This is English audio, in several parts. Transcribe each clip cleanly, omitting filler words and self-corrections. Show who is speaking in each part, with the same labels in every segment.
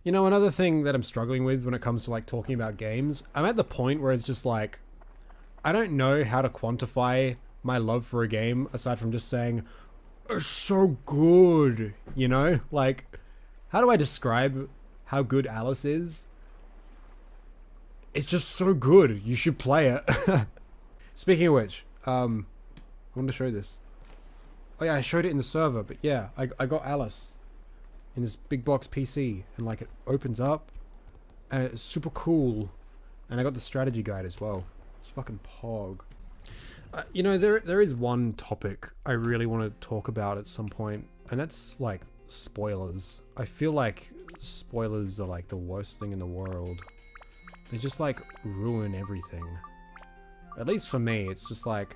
Speaker 1: You know, another thing that I'm struggling with when it comes to like talking about games, I'm at the point where it's just like, I don't know how to quantify my love for a game aside from just saying, it's so good, you know? Like, how do I describe how good Alice is? It's just so good. You should play it. Speaking of which, I wanted to show this. Oh yeah, I showed it in the server, but yeah, I got Alice in this big box PC, and like it opens up, and it's super cool. And I got the strategy guide as well. It's fucking pog. You know, there is one topic I really want to talk about at some point, and that's like spoilers. I feel like spoilers are like the worst thing in the world. They just like ruin everything. At least for me, it's just like,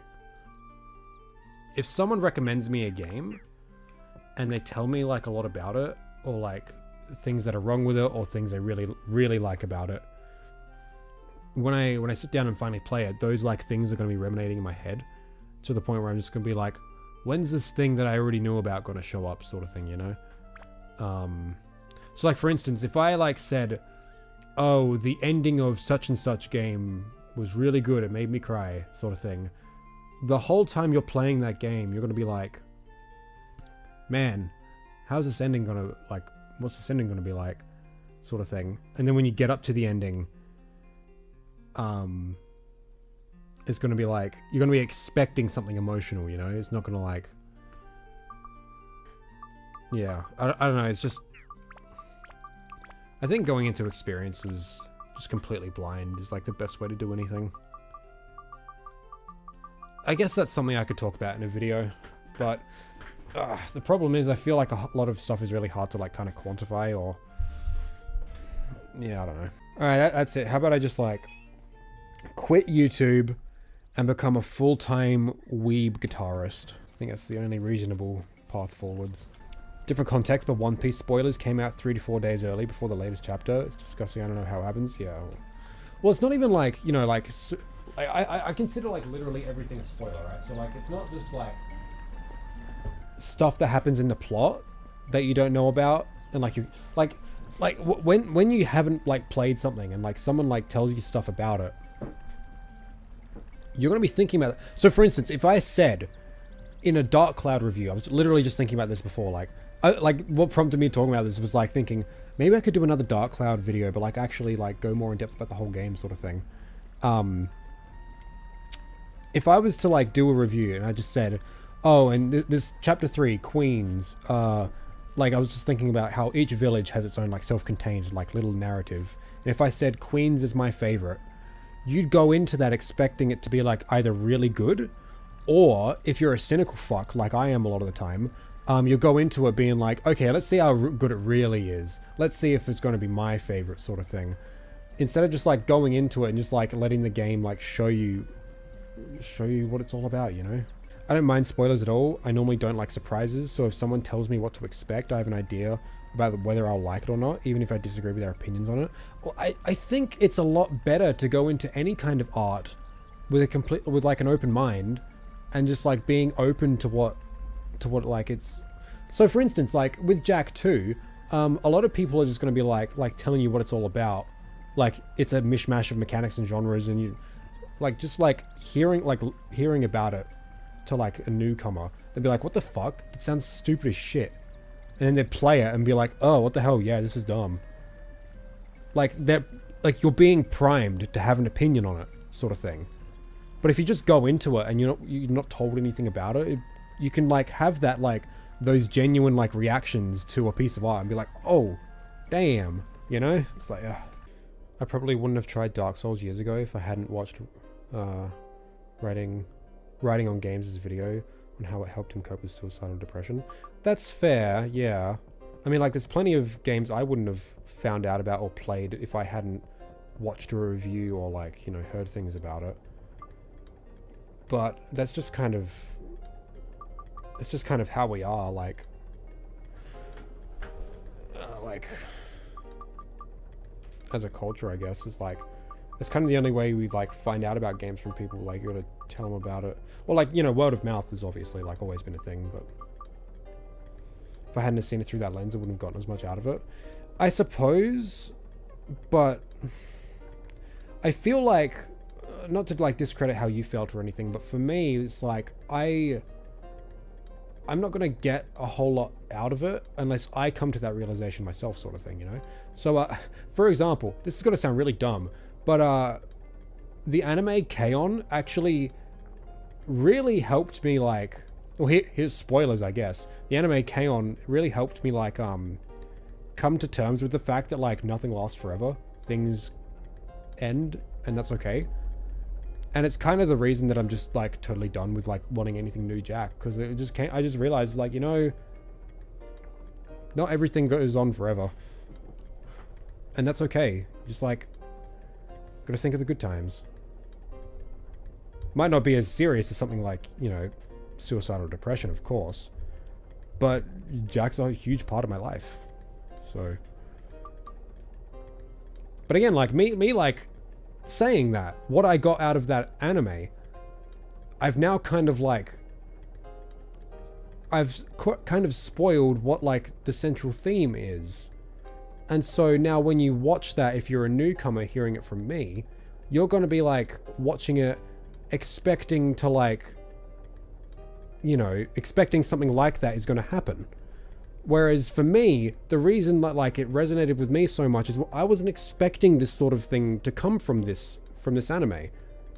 Speaker 1: if someone recommends me a game and they tell me like a lot about it, or like things that are wrong with it, or things I really like about it, when I sit down and finally play it, those like things are going to be ruminating in my head to the point where I'm just going to be like, when's this thing that I already knew about going to show up, sort of thing, you know? So like for instance, if I like said, oh, the ending of such and such game was really good, it made me cry, sort of thing, the whole time you're playing that game, you're going to be like, man, how's this ending going to, like, what's this ending going to be like, sort of thing. And then when you get up to the ending, it's going to be like, you're going to be expecting something emotional, you know? It's not going to like, yeah, I don't know, it's just, I think going into experiences just completely blind is like the best way to do anything. I guess that's something I could talk about in a video, but the problem is I feel like a lot of stuff is really hard to like kind of quantify, or yeah, I don't know. Alright, that's it. How about I just like quit YouTube and become a full-time weeb guitarist? I think that's the only reasonable path forwards. Different context, but One Piece spoilers came out 3 to 4 days early before the latest chapter. It's disgusting. I don't know how it happens. Yeah. Well, it's not even like, you know, like, I consider like literally everything a spoiler, right? So like, it's not just like stuff that happens in the plot that you don't know about, and like you when you haven't like played something and like someone like tells you stuff about it, you're gonna be thinking about it. So for instance, if I said in a Dark Cloud review, I was literally just thinking about this before, like what prompted me talking about this was like thinking maybe I could do another Dark Cloud video, but like actually like go more in depth about the whole game, sort of thing. If I was to like do a review and I just said, oh, and this chapter 3, Queens, like I was just thinking about how each village has its own like self-contained like little narrative. And if I said Queens is my favorite, you'd go into that expecting it to be like either really good, or if you're a cynical fuck like I am a lot of the time, you'll go into it being like, okay, let's see how good it really is. Let's see if it's going to be my favorite, sort of thing. Instead of just like going into it and just like letting the game like show you what it's all about, you know? I don't mind spoilers at all. I normally don't like surprises, so if someone tells me what to expect, I have an idea about whether I'll like it or not, even if I disagree with their opinions on it. Well, I think it's a lot better to go into any kind of art with like an open mind, and just like being open to what like it's. So for instance, like with Jak 2, a lot of people are just going to be like telling you what it's all about. Like it's a mishmash of mechanics and genres, and you like just like hearing about it to like a newcomer, they'd be like, what the fuck? It sounds stupid as shit. And then they'd play it and be like, oh, what the hell? Yeah, this is dumb. Like you're being primed to have an opinion on it, sort of thing. But if you just go into it and you're not told anything about it, you can like have that like those genuine like reactions to a piece of art and be like, oh, damn, you know? It's like, I probably wouldn't have tried Dark Souls years ago if I hadn't watched writing on games' video on how it helped him cope with suicidal depression. That's fair, yeah. I mean, like, there's plenty of games I wouldn't have found out about or played if I hadn't watched a review or, like, you know, heard things about it. But that's just kind of how we are, like as a culture, I guess, is like, it's kind of the only way we like find out about games from people. Like, you gotta tell them about it. Well, like, you know, word of mouth has obviously like always been a thing, but If I hadn't seen it through that lens, I wouldn't have gotten as much out of it, I suppose. But I feel like, not to like discredit how you felt or anything, but for me, it's like I'm not gonna get a whole lot out of it unless I come to that realization myself, sort of thing, you know. So for example, this is gonna sound really dumb, but the anime K-On! Actually really helped me, like, well, here's spoilers, I guess. The anime K-On! Really helped me, like, come to terms with the fact that, like, nothing lasts forever. Things end, and that's okay. And it's kind of the reason that I'm just, like, totally done with, like, wanting anything new Jack, because it just can't. I just realized, like, you know, not everything goes on forever, and that's okay. Just, like, gotta think of the good times. Might not be as serious as something like, you know, suicidal depression, of course, but Jack's a huge part of my life. So, but again, like me like saying that, what I got out of that anime, I've now kind of like, I've kind of spoiled what like the central theme is. And so now when you watch that, if you're a newcomer hearing it from me, you're going to be like watching it expecting to, like, you know, expecting something like that is going to happen. Whereas for me, the reason that, like, it resonated with me so much is I wasn't expecting this sort of thing to come from this anime,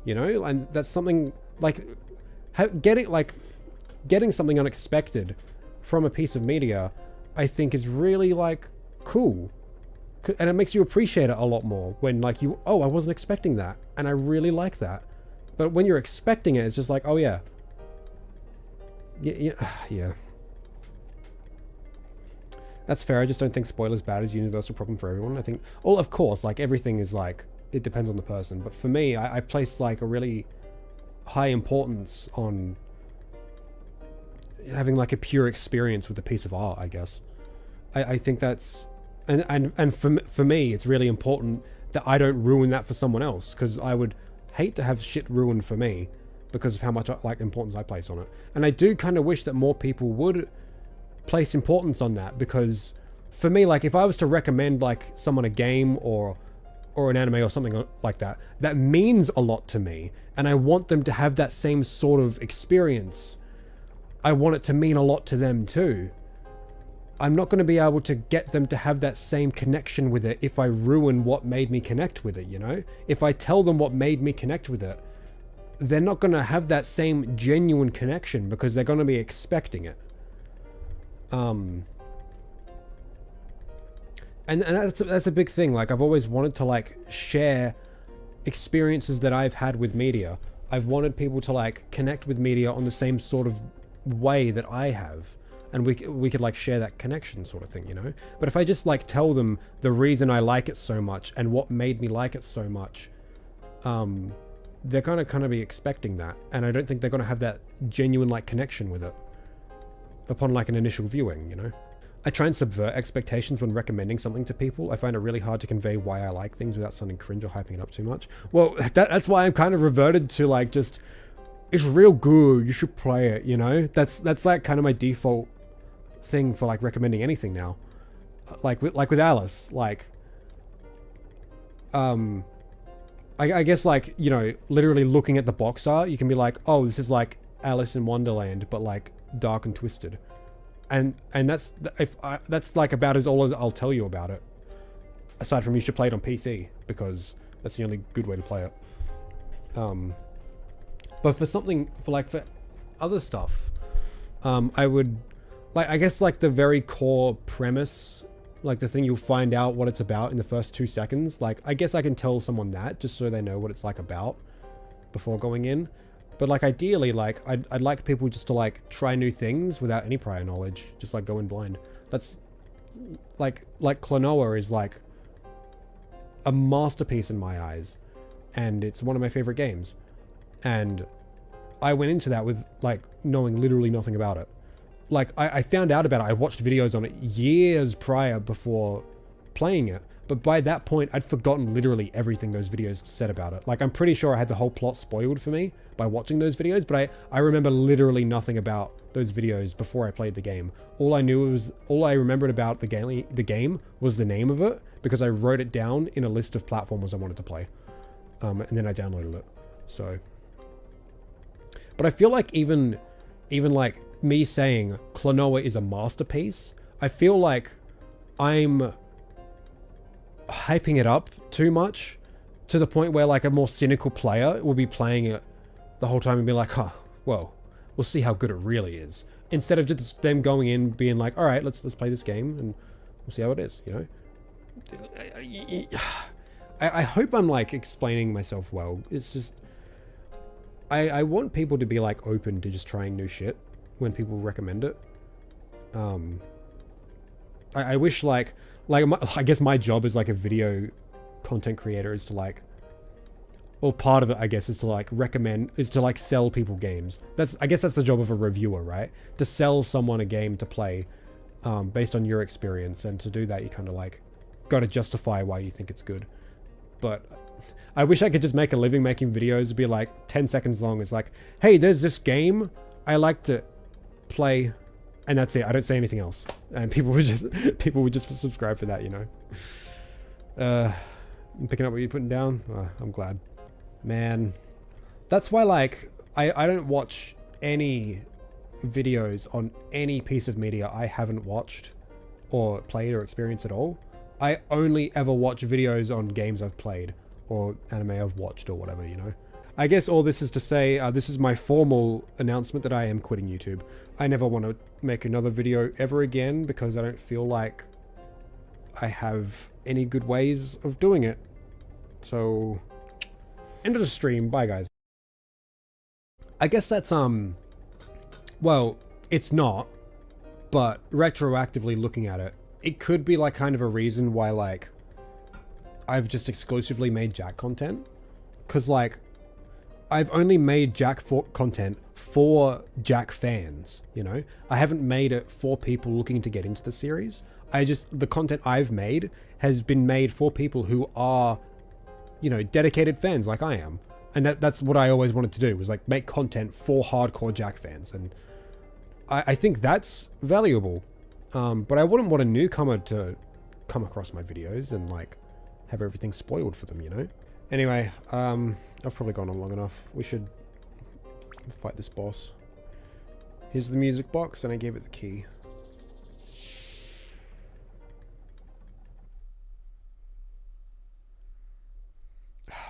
Speaker 1: you know. And that's something like getting something unexpected from a piece of media, I think is really, like, cool, and it makes you appreciate it a lot more when, like, I wasn't expecting that, and I really like that. But when you're expecting it, it's just like, oh yeah, yeah. That's fair. I just don't think spoilers bad is a universal problem for everyone. I think, well, of course, like, everything is, like, it depends on the person. But for me, I place, like, a really high importance on having, like, a pure experience with a piece of art, I guess. I think that's, and for me, it's really important that I don't ruin that for someone else, because I would hate to have shit ruined for me because of how much, like, importance I place on it. And I do kind of wish that more people would place importance on that, because for me, like, if I was to recommend, like, someone a game or an anime or something like that, that means a lot to me, and I want them to have that same sort of experience. I want it to mean a lot to them too. I'm not going to be able to get them to have that same connection with it if I ruin what made me connect with it, you know? If I tell them what made me connect with it, they're not going to have that same genuine connection because they're going to be expecting it. And that's a big thing. Like, I've always wanted to, like, share experiences that I've had with media. I've wanted people to, like, connect with media on the same sort of way that I have, and we could, like, share that connection, sort of thing, you know. But if I just, like, tell them the reason I like it so much and what made me like it so much, they're gonna kind of be expecting that, and I don't think they're gonna have that genuine, like, connection with it upon, like, an initial viewing, you know. I try and subvert expectations when recommending something to people. I find it really hard to convey why I like things without sounding cringe or hyping it up too much. Well, that's why I'm kind of reverted to, like, just, it's real good, you should play it, you know. That's like kind of my default thing for, like, recommending anything now. Like with Alice, like, I guess, like, you know, literally looking at the box art, you can be like, oh, this is like Alice in Wonderland, but, like, dark and twisted. And that's like about as all as I'll tell you about it. Aside from you should play it on PC, because that's the only good way to play it. But for other stuff, I would, like, I guess, like, the very core premise, like, the thing you'll find out what it's about in the first 2 seconds. Like, I guess I can tell someone that just so they know what it's, like, about before going in. But, like, ideally, like, I'd like people just to, like, try new things without any prior knowledge. Just, like, go in blind. That's, like Klonoa is, like, a masterpiece in my eyes. And it's one of my favorite games. And I went into that with, like, knowing literally nothing about it. Like, I found out about it. I watched videos on it years prior before playing it. But by that point, I'd forgotten literally everything those videos said about it. Like, I'm pretty sure I had the whole plot spoiled for me by watching those videos, but I remember literally nothing about those videos before I played the game. All I remembered about the game was the name of it, because I wrote it down in a list of platformers I wanted to play. And then I downloaded it. So, but I feel like even like me saying Klonoa is a masterpiece, I feel like I'm hyping it up too much, to the point where like a more cynical player will be playing it the whole time and be like, huh, well, we'll see how good it really is. Instead of just them going in being like, all right, let's play this game and we'll see how it is, you know? I hope I'm like explaining myself well. It's just, I want people to be like open to just trying new shit when people recommend it. I wish I guess my job as like a video content creator is to like, well, part of it I guess is to like recommend, is to like sell people games. I guess that's the job of a reviewer, right? To sell someone a game to play based on your experience, and to do that you kind of like got to justify why you think it's good. But I wish I could just make a living making videos, be like 10 seconds long. It's like, hey, there's this game I like to play, and that's it. I don't say anything else, and people would just subscribe for that, you know. I'm picking up what you're putting down. Oh, I'm glad, man. That's why like I don't watch any videos on any piece of media I haven't watched or played or experienced at all. I only ever watch videos on games I've played or anime I've watched or whatever, you know. I guess all this is to say, this is my formal announcement that I am quitting YouTube. I never want to make another video ever again because I don't feel like I have any good ways of doing it. So, end of the stream. Bye, guys. I guess that's, well, it's not, but retroactively looking at it, it could be like kind of a reason why like I've just exclusively made Jack content. Cause like I've only made Jack content for Jack fans, you know? I haven't made it for people looking to get into the series. The content I've made has been made for people who are, you know, dedicated fans like I am. And that's what I always wanted to do, was like make content for hardcore Jack fans. And I think that's valuable. But I wouldn't want a newcomer to come across my videos and like have everything spoiled for them, you know? Anyway, I've probably gone on long enough. We should fight this boss. Here's the music box, and I gave it the key.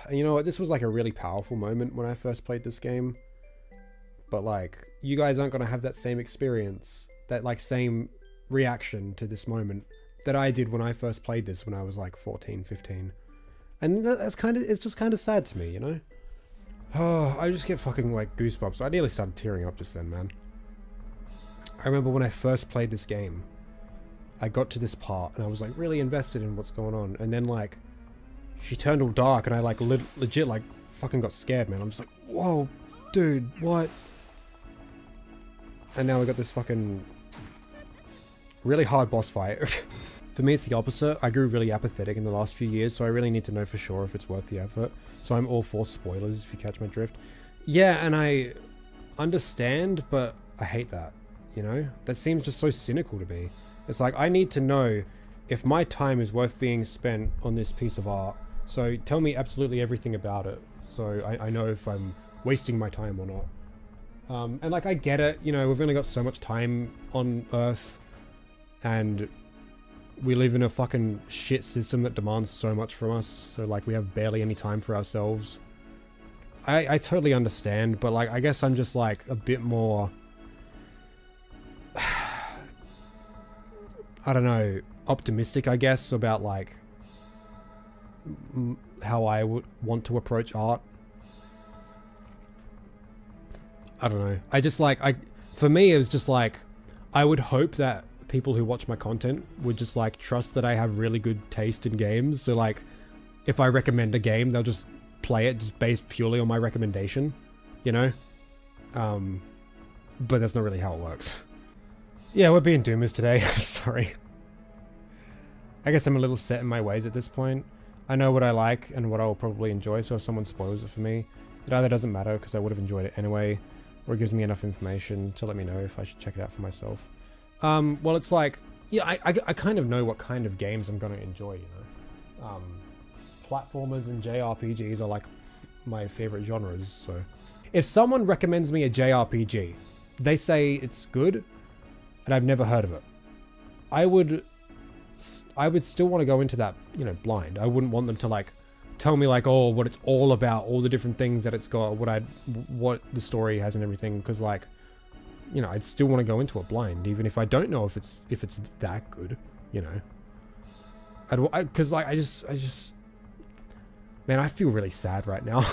Speaker 1: And you know what? This was like a really powerful moment when I first played this game. But like, you guys aren't gonna have that same experience, that like same reaction to this moment that I did when I first played this when I was like 14, 15. And that's kind of, it's just kind of sad to me, you know? Oh, I just get fucking like goosebumps. I nearly started tearing up just then, man. I remember when I first played this game, I got to this part and I was like really invested in what's going on. And then like, she turned all dark and I like legit like fucking got scared, man. I'm just like, whoa, dude, what? And now we got this fucking really hard boss fight. For me, it's the opposite. I grew really apathetic in the last few years, so I really need to know for sure if it's worth the effort. So I'm all for spoilers, if you catch my drift. Yeah, and I understand, but I hate that, you know? That seems just so cynical to me. It's like, I need to know if my time is worth being spent on this piece of art. So tell me absolutely everything about it, so I know if I'm wasting my time or not. And like, I get it, you know, we've only got so much time on Earth, and we live in a fucking shit system that demands so much from us, so like we have barely any time for ourselves. I totally understand, but like I guess I'm just like a bit more I don't know, optimistic I guess about like how I would want to approach art. I don't know. I just like, for me it was just like, I would hope that people who watch my content would just like trust that I have really good taste in games. So like, if I recommend a game, they'll just play it just based purely on my recommendation, you know? But that's not really how it works. Yeah, we're being doomers today. Sorry. I guess I'm a little set in my ways at this point. I know what I like and what I'll probably enjoy, so if someone spoils it for me, it either doesn't matter because I would have enjoyed it anyway, or it gives me enough information to let me know if I should check it out for myself. Well, it's like, yeah, I kind of know what kind of games I'm going to enjoy, you know. Platformers and JRPGs are like my favorite genres, so if someone recommends me a JRPG, they say it's good, and I've never heard of it, I would still want to go into that, you know, blind. I wouldn't want them to like tell me like, oh, what it's all about, all the different things that it's got, what the story has and everything, because like, you know, I'd still want to go into it blind, even if I don't know if it's that good, you know. Because like I just man, I feel really sad right now.